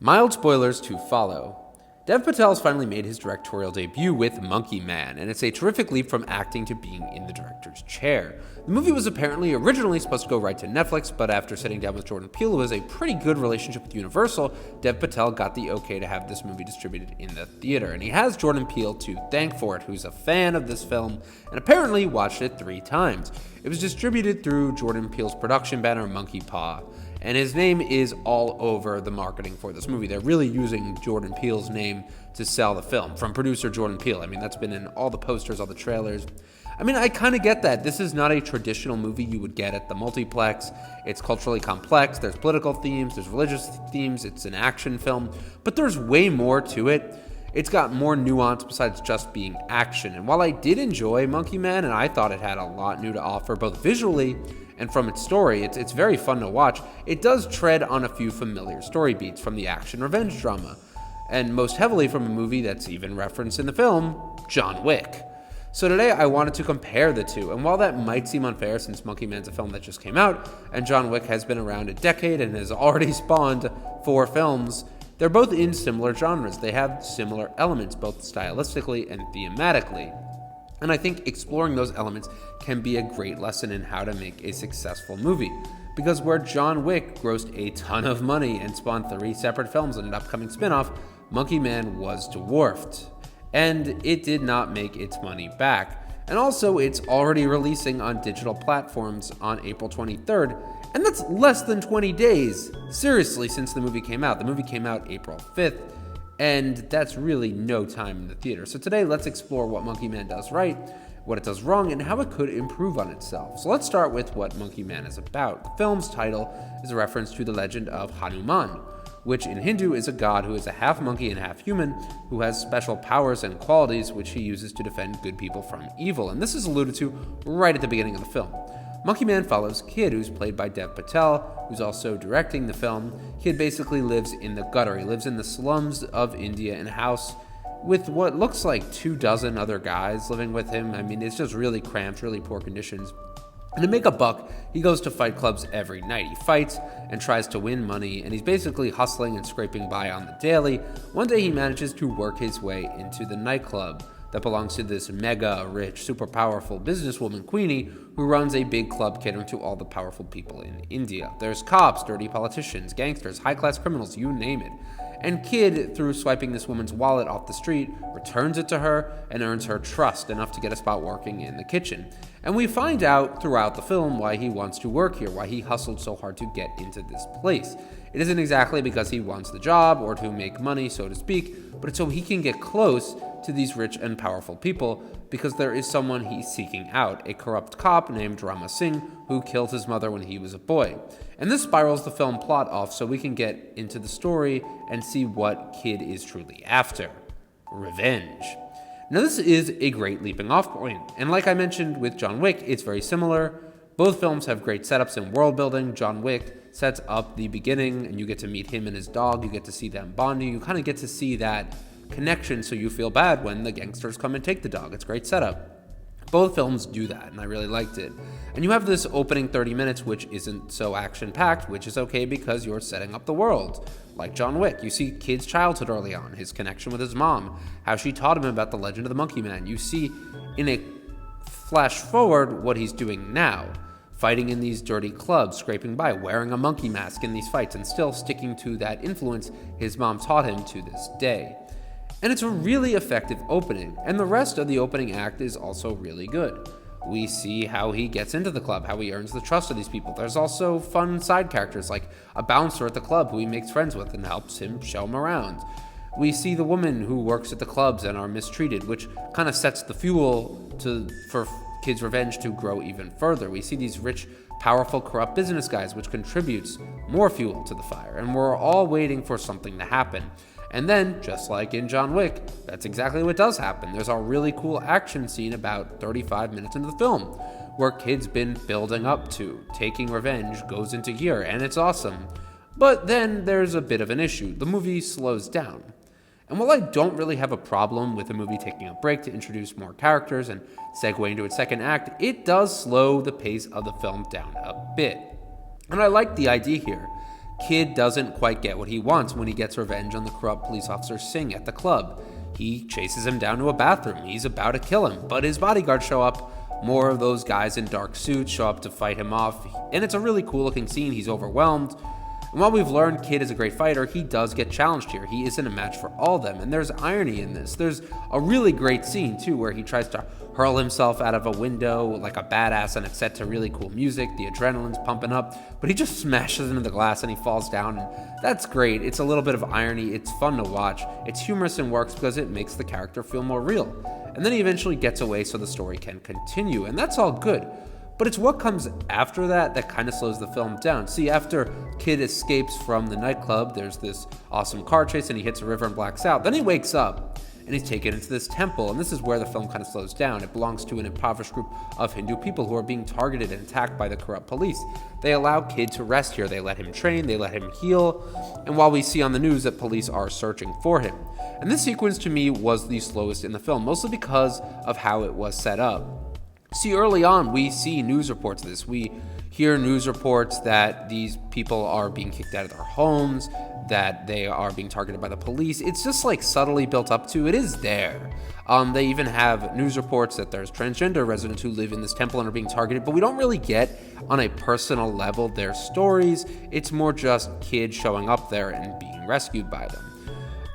Mild spoilers to follow. Dev Patel's finally made his directorial debut with Monkey Man, and it's a terrific leap from acting to being in the director's chair. The movie was apparently originally supposed to go right to Netflix, but after sitting down with Jordan Peele, who has a pretty good relationship with Universal, Dev Patel got the okay to have this movie distributed in the theater. And he has Jordan Peele to thank for it, who's a fan of this film, and apparently watched it 3 times. It was distributed through Jordan Peele's production banner, Monkey Paw. And his name is all over the marketing for this movie. They're really using Jordan Peele's name to sell the film, from producer Jordan Peele. I mean, that's been in all the posters, all the trailers. I mean, I kind of get that. This is not a traditional movie you would get at the multiplex. It's culturally complex. There's political themes. There's religious themes. It's an action film. But there's way more to it. It's got more nuance besides just being action. And while I did enjoy Monkey Man, and I thought it had a lot new to offer, both visually and from its story, it's very fun to watch, it does tread on a few familiar story beats from the action revenge drama, and most heavily from a movie that's even referenced in the film, John Wick. So today I wanted to compare the two, and while that might seem unfair since Monkey Man's a film that just came out, and John Wick has been around a decade and has already spawned 4 films, they're both in similar genres. They have similar elements, both stylistically and thematically. And I think exploring those elements can be a great lesson in how to make a successful movie. Because where John Wick grossed a ton of money and spawned 3 separate films and an upcoming spin-off, Monkey Man was dwarfed. And it did not make its money back. And also, it's already releasing on digital platforms on April 23rd, and that's less than 20 days, seriously, since the movie came out. The movie came out April 5th, and that's really no time in the theater. So today, let's explore what Monkey Man does right, what it does wrong, and how it could improve on itself. So let's start with what Monkey Man is about. The film's title is a reference to the legend of Hanuman, which in Hindu is a god who is a half monkey and half human, who has special powers and qualities which he uses to defend good people from evil. And this is alluded to right at the beginning of the film. Monkey Man follows Kid, who's played by Dev Patel, who's also directing the film. Kid basically lives in the gutter. He lives in the slums of India in a house with what looks like 24 other guys living with him. I mean, it's just really cramped, really poor conditions. And to make a buck, he goes to fight clubs every night. He fights and tries to win money, and he's basically hustling and scraping by on the daily. One day he manages to work his way into the nightclub that belongs to this mega rich, super powerful businesswoman, Queenie, who runs a big club catering to all the powerful people in India. There's cops, dirty politicians, gangsters, high-class criminals, you name it. And Kid, through swiping this woman's wallet off the street, returns it to her and earns her trust enough to get a spot working in the kitchen. And we find out throughout the film why he wants to work here, why he hustled so hard to get into this place. It isn't exactly because he wants the job or to make money, so to speak, but it's so he can get close to these rich and powerful people because there is someone he's seeking out, a corrupt cop named Rama Singh who killed his mother when he was a boy. And this spirals the film plot off so we can get into the story and see what Kid is truly after. Revenge. Now this is a great leaping off point, and like I mentioned with John Wick, it's very similar. Both films have great setups and world building. John Wick sets up the beginning and you get to meet him and his dog, you get to see them bonding, you kind of get to see that connection so you feel bad when the gangsters come and take the dog. It's a great setup. Both films do that, and I really liked it. And you have this opening 30 minutes, which isn't so action-packed, which is okay because you're setting up the world. Like John Wick, you see Kid's childhood early on, his connection with his mom, how she taught him about the legend of the Monkey Man. You see, in a flash forward, what he's doing now. Fighting in these dirty clubs, scraping by, wearing a monkey mask in these fights, and still sticking to that influence his mom taught him to this day. And it's a really effective opening, and the rest of the opening act is also really good. We see how he gets into the club, how he earns the trust of these people. There's also fun side characters like a bouncer at the club who he makes friends with and helps him show him around. We see the woman who works at the clubs and are mistreated, which kind of sets the fuel for Kid's revenge to grow even further. We see these rich, powerful, corrupt business guys, which contributes more fuel to the fire, and we're all waiting for something to happen. And then, just like in John Wick, that's exactly what does happen. There's a really cool action scene about 35 minutes into the film, where Kid's been building up to. Taking revenge goes into gear, and it's awesome. But then there's a bit of an issue. The movie slows down. And while I don't really have a problem with the movie taking a break to introduce more characters and segue into its second act, it does slow the pace of the film down a bit. And I like the idea here. Kid doesn't quite get what he wants when he gets revenge on the corrupt police officer Singh at the club. He chases him down to a bathroom. He's about to kill him, but his bodyguards show up. More of those guys in dark suits show up to fight him off, and it's a really cool looking scene. He's overwhelmed. And while we've learned Kid is a great fighter, he does get challenged here. He isn't a match for all of them, and there's irony in this. There's a really great scene, too, where he tries to hurl himself out of a window like a badass, and it's set to really cool music. The adrenaline's pumping up, but he just smashes into the glass and he falls down, and that's great. It's a little bit of irony. It's fun to watch. It's humorous and works because it makes the character feel more real. And then he eventually gets away so the story can continue, and that's all good. But it's what comes after that that kind of slows the film down. See, after Kid escapes from the nightclub, there's this awesome car chase and he hits a river and blacks out. Then he wakes up and he's taken into this temple, and this is where the film kind of slows down. It belongs to an impoverished group of Hindu people who are being targeted and attacked by the corrupt police. They allow Kid to rest here. They let him train, they let him heal, and while we see on the news that police are searching for him. And this sequence to me was the slowest in the film, mostly because of how it was set up. See, early on, we see news reports of this. We hear news reports that these people are being kicked out of their homes, that they are being targeted by the police. It's just like subtly built up to. It is there. They even have news reports that there's transgender residents who live in this temple and are being targeted, but we don't really get on a personal level their stories. It's more just kids showing up there and being rescued by them.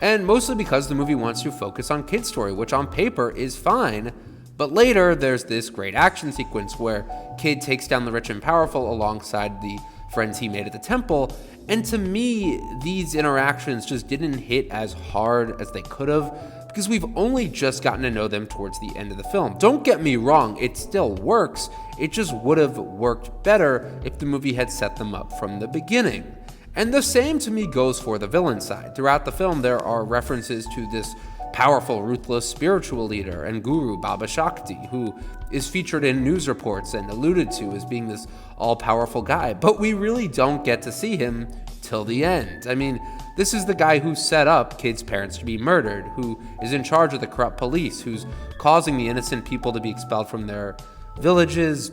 And mostly because the movie wants to focus on Kid's story, which on paper is fine. But later, there's this great action sequence where Kid takes down the rich and powerful alongside the friends he made at the temple, and to me, these interactions just didn't hit as hard as they could have, because we've only just gotten to know them towards the end of the film. Don't get me wrong, it still works, it just would have worked better if the movie had set them up from the beginning. And the same to me goes for the villain side. Throughout the film, there are references to this powerful, ruthless spiritual leader and guru, Baba Shakti, who is featured in news reports and alluded to as being this all-powerful guy, but we really don't get to see him till the end. I mean, this is the guy who set up Kid's parents to be murdered, who is in charge of the corrupt police, who's causing the innocent people to be expelled from their villages.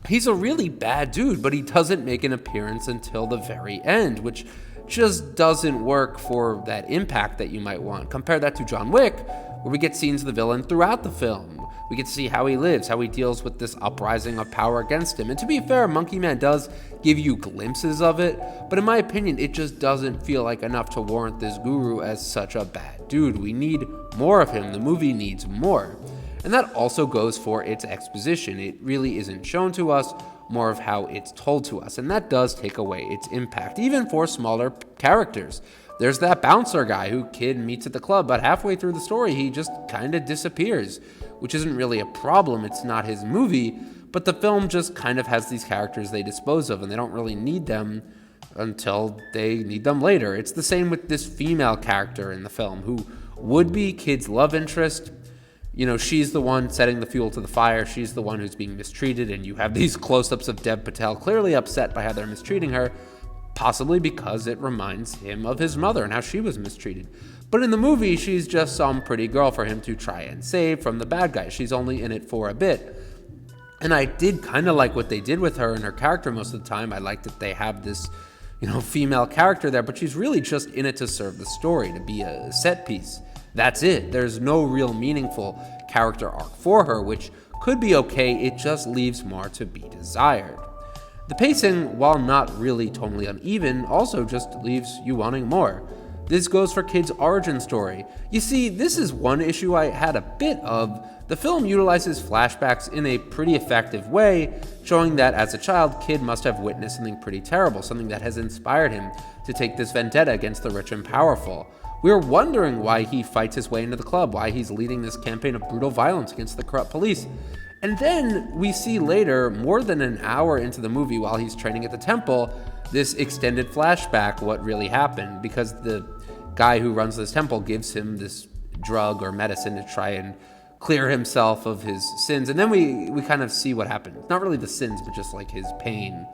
He's a really bad dude, but he doesn't make an appearance until the very end, which just doesn't work for that impact that you might want. Compare that to John Wick, where we get scenes of the villain throughout the film. We get to see how he lives, how he deals with this uprising of power against him. And to be fair, Monkey Man does give you glimpses of it, but in my opinion, it just doesn't feel like enough to warrant this guru as such a bad dude. We need more of him. The movie needs more. And that also goes for its exposition. It really isn't shown to us, more of how it's told to us, and that does take away its impact, even for smaller characters. There's that bouncer guy who Kid meets at the club, but halfway through the story, he just kind of disappears, which isn't really a problem. It's not his movie, but the film just kind of has these characters they dispose of, and they don't really need them until they need them later. It's the same with this female character in the film, who would be Kid's love interest. You know, she's the one setting the fuel to the fire. She's the one who's being mistreated, and you have these close-ups of Dev Patel clearly upset by how they're mistreating her, possibly because it reminds him of his mother and how she was mistreated. But in the movie, she's just some pretty girl for him to try and save from the bad guy. She's only in it for a bit. And I did kind of like what they did with her and her character most of the time. I like that they have this, female character there, but she's really just in it to serve the story, to be a set piece. That's it. There's no real meaningful character arc for her, which could be okay. It just leaves more to be desired. The pacing, while not really totally uneven, also just leaves you wanting more. This goes for Kid's origin story. You see, this is one issue I had a bit of. The film utilizes flashbacks in a pretty effective way, showing that as a child, Kid must have witnessed something pretty terrible, something that has inspired him to take this vendetta against the rich and powerful. We're wondering why he fights his way into the club, why he's leading this campaign of brutal violence against the corrupt police. And then we see later, more than an hour into the movie while he's training at the temple, this extended flashback, what really happened, because the guy who runs this temple gives him this drug or medicine to try and clear himself of his sins. And then we kind of see what happened. Not really the sins, but just like his pain.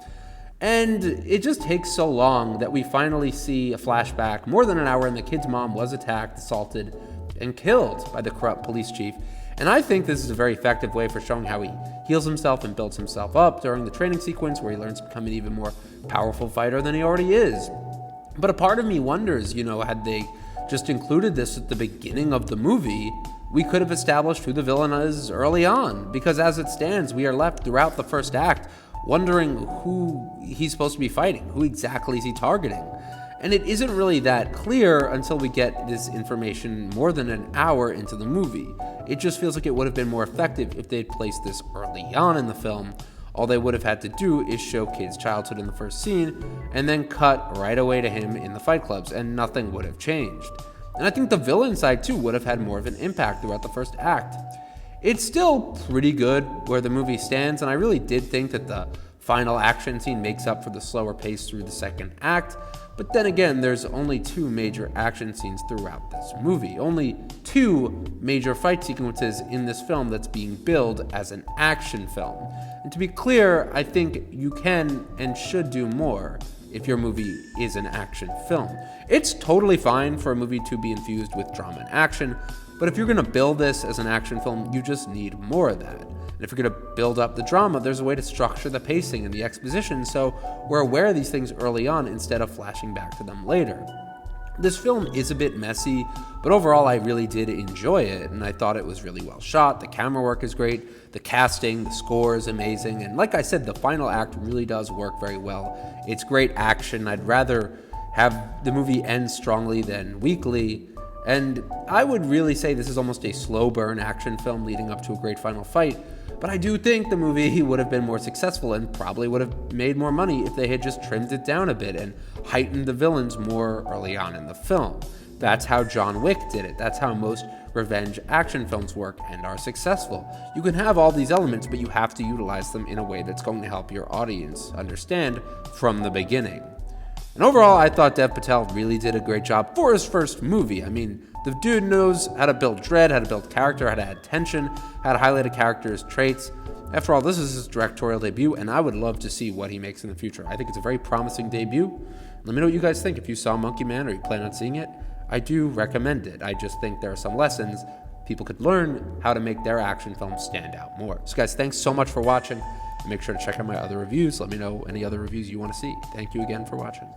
And it just takes so long that we finally see a flashback more than an hour, and the kid's mom was attacked, assaulted, and killed by the corrupt police chief. And I think this is a very effective way for showing how he heals himself and builds himself up during the training sequence, where he learns to become an even more powerful fighter than he already is. But a part of me wonders, had they just included this at the beginning of the movie, we could have established who the villain is early on, because as it stands, we are left throughout the first act wondering who he's supposed to be fighting, who exactly is he targeting. And it isn't really that clear until we get this information more than an hour into the movie. It just feels like it would have been more effective if they'd placed this early on in the film. All they would have had to do is show Kate's childhood in the first scene, and then cut right away to him in the fight clubs, and nothing would have changed. And I think the villain side too would have had more of an impact throughout the first act. It's still pretty good where the movie stands, and I really did think that the final action scene makes up for the slower pace through the second act. But then again, there's only 2 major action scenes throughout this movie. Only 2 major fight sequences in this film that's being billed as an action film. And to be clear, I think you can and should do more if your movie is an action film. It's totally fine for a movie to be infused with drama and action, but if you're gonna build this as an action film, you just need more of that. And if you're gonna build up the drama, there's a way to structure the pacing and the exposition so we're aware of these things early on instead of flashing back to them later. This film is a bit messy, but overall I really did enjoy it, and I thought it was really well shot. The camera work is great, the casting, the score is amazing, and like I said, the final act really does work very well. It's great action. I'd rather have the movie end strongly than weakly, and I would really say this is almost a slow burn action film leading up to a great final fight. But I do think the movie would have been more successful and probably would have made more money if they had just trimmed it down a bit and heightened the villains more early on in the film. That's how John Wick did it. That's how most revenge action films work and are successful. You can have all these elements, but you have to utilize them in a way that's going to help your audience understand from the beginning. And overall, I thought Dev Patel really did a great job for his first movie. I mean, the dude knows how to build dread, how to build character, how to add tension, how to highlight a character's traits. After all, this is his directorial debut, and I would love to see what he makes in the future. I think it's a very promising debut. Let me know what you guys think. If you saw Monkey Man or you plan on seeing it, I do recommend it. I just think there are some lessons people could learn how to make their action films stand out more. So guys, thanks so much for watching. Make sure to check out my other reviews. Let me know any other reviews you want to see. Thank you again for watching.